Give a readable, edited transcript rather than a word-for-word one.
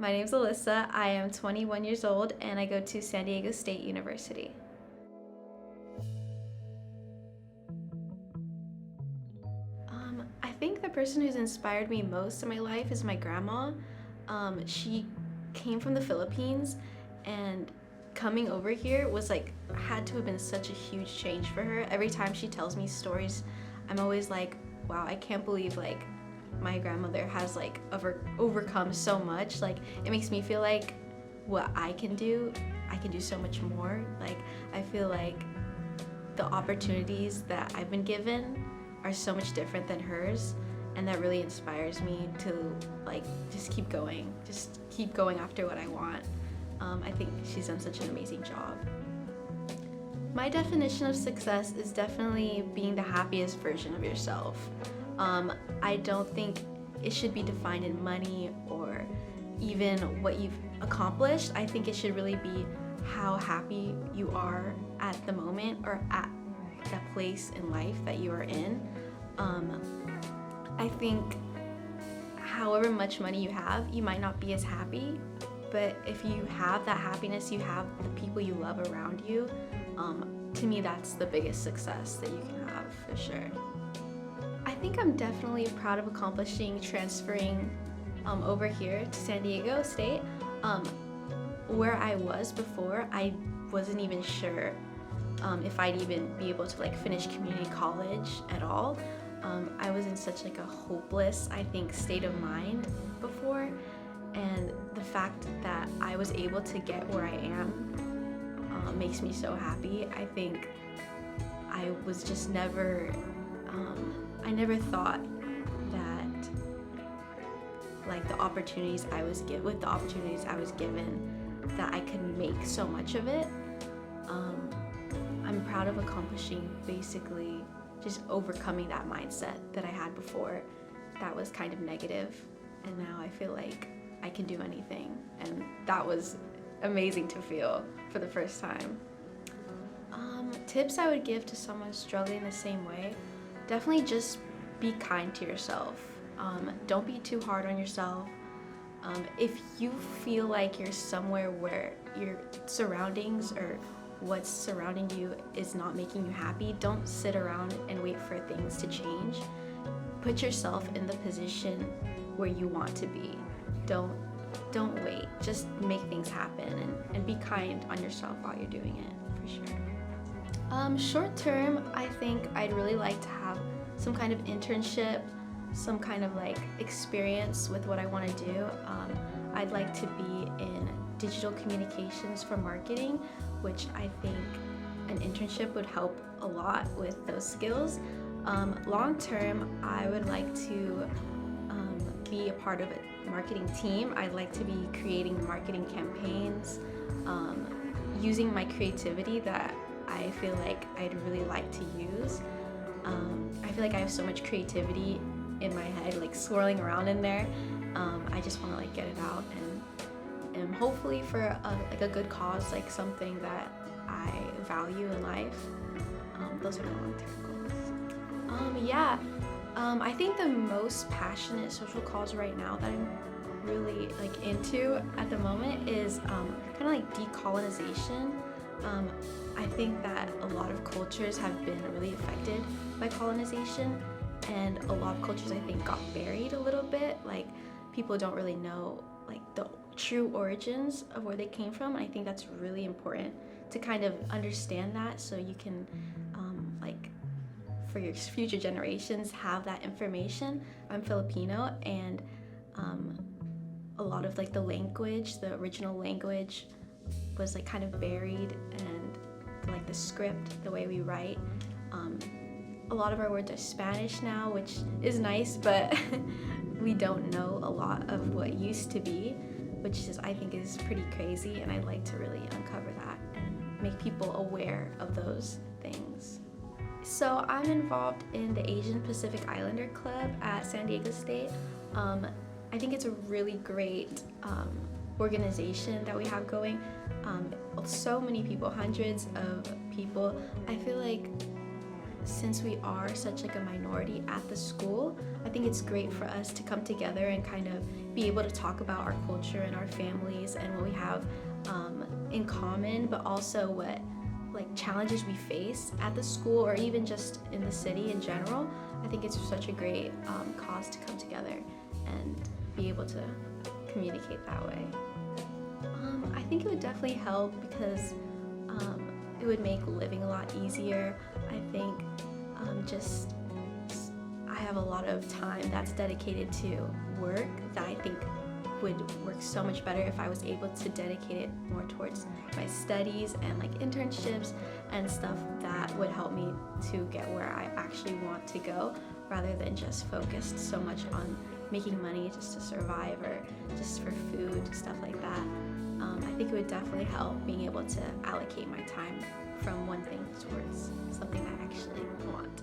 My name's Alyssa. I am 21 years old and I go to San Diego State University. I think the person who's inspired me most in my life is my grandma. She came from the Philippines, and coming over here was had to have been such a huge change for her. Every time she tells me stories, I'm always like, wow, I can't believe my grandmother has overcome so much. It makes me feel like what I can do so much more. I feel like the opportunities that I've been given are so much different than hers, and that really inspires me to just keep going after what I want. I think she's done such an amazing job. My definition of success is definitely being the happiest version of yourself. I don't think it should be defined in money or even what you've accomplished. I think it should really be how happy you are at the moment or at that place in life that you are in. I think however much money you have, you might not be as happy, but if you have that happiness, you have the people you love around you, to me that's the biggest success that you can have, for sure. I think I'm definitely proud of accomplishing transferring over here to San Diego State. Where I was before, I wasn't even sure if I'd even be able to finish community college at all. I was in such a hopeless, I think, state of mind before, and the fact that I was able to get where I am makes me so happy. I think I was just never, I never thought that the opportunities I was given, that I could make so much of it. I'm proud of accomplishing basically just overcoming that mindset that I had before that was kind of negative, and now I feel like I can do anything, and that was amazing to feel for the first time. Tips I would give to someone struggling the same way, definitely just be kind to yourself. Don't be too hard on yourself. If you feel like you're somewhere where your surroundings or what's surrounding you is not making you happy, don't sit around and wait for things to change. Put yourself in the position where you want to be. Don't wait. Just make things happen, and be kind on yourself while you're doing it, for sure. Short term, I think I'd really like to have some kind of internship, some kind of experience with what I want to do. I'd like to be in digital communications for marketing, which I think an internship would help a lot with those skills. Long term, I would like to be a part of a marketing team. I'd like to be creating marketing campaigns, using my creativity that I feel like I'd really like to use. I feel like I have so much creativity in my head, swirling around in there. I just want to get it out, and hopefully for a good cause, something that I value in life. Those are my long-term goals. I think the most passionate social cause right now that I'm really into at the moment is kind of decolonization. I think that a lot of cultures have been really affected by colonization, and a lot of cultures I think got buried a little bit. People don't really know the true origins of where they came from. I think that's really important to kind of understand that, so you can for your future generations have that information. I'm Filipino, and a lot of the language, the original language, was kind of buried, and the script, the way we write, a lot of our words are Spanish now, which is nice, but we don't know a lot of what used to be, which I think is pretty crazy, and I'd like to really uncover that and make people aware of those things. So I'm involved in the Asian Pacific Islander Club at San Diego State. I think it's a really great organization that we have going. So many people, hundreds of people. I feel like since we are such like a minority at the school, I think it's great for us to come together and kind of be able to talk about our culture and our families and what we have in common, but also what like challenges we face at the school or even just in the city in general. I think it's such a great cause to come together and be able to communicate that way. I think it would definitely help because it would make living a lot easier. I think I have a lot of time that's dedicated to work that I think would work so much better if I was able to dedicate it more towards my studies and like internships and stuff that would help me to get where I actually want to go, rather than just focused so much on making money just to survive or just for food, stuff like that. I think it would definitely help being able to allocate my time from one thing towards something I actually want.